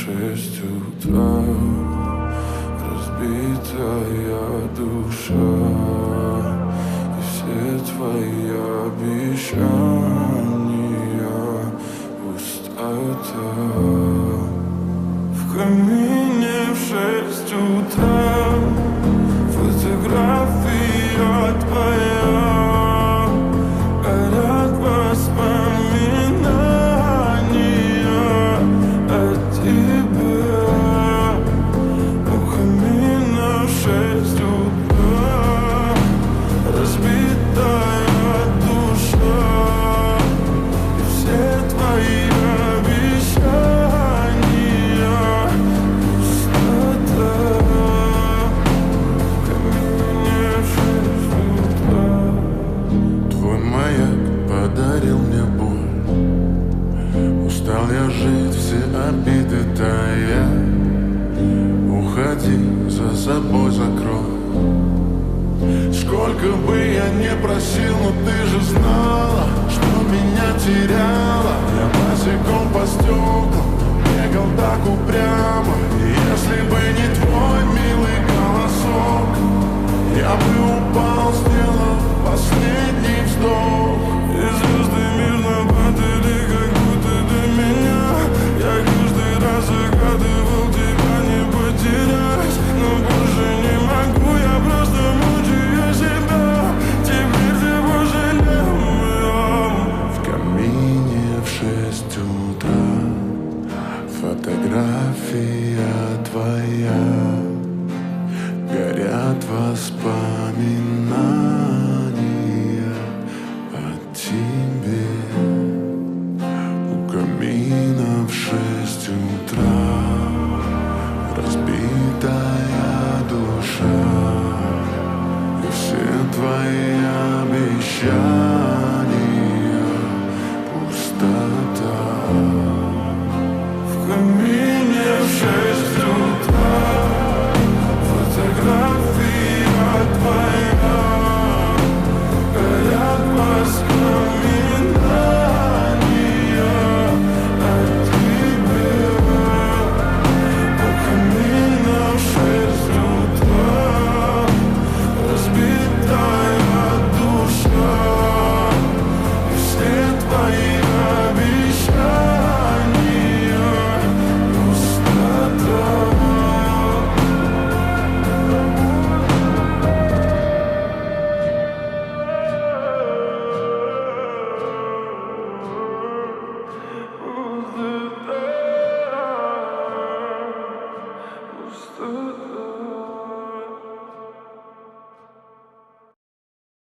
6 утра, разбитая душа, и все твои обещания пустота. В камине в 6 утра фотография твоя, горят воспоминания о тебе. У камина в 6 утра разбитая душа, и все твои обещания пустота. В камине в 6 утра. Твой маяк подарил мне боль, устал я жить, все обиды тая. Уходи, за собой закрой. Сколько бы я не просил, но ты же знала, что меня теряла. Я босиком по стеклам бегал так упрямо. И если бы не твой милый голосок, я бы упал, сделал последний вздох. И звезды мирно падали, как будто до меня. Я каждый раз загадывал тебя не потерять, но больше не могу, я просто мучаю себя. Теперь ты пожалел. В камине в 6 утра фотография твоя, горят воспоминания о тебе. У камина в 6 утра разбитая душа, и все твои обещания пустота. В камине в 6 утра фотография твоя, горят воспоминания о тебе. У камина в 6 утра разбитая душа, и все твои обещания пустота. Пустота.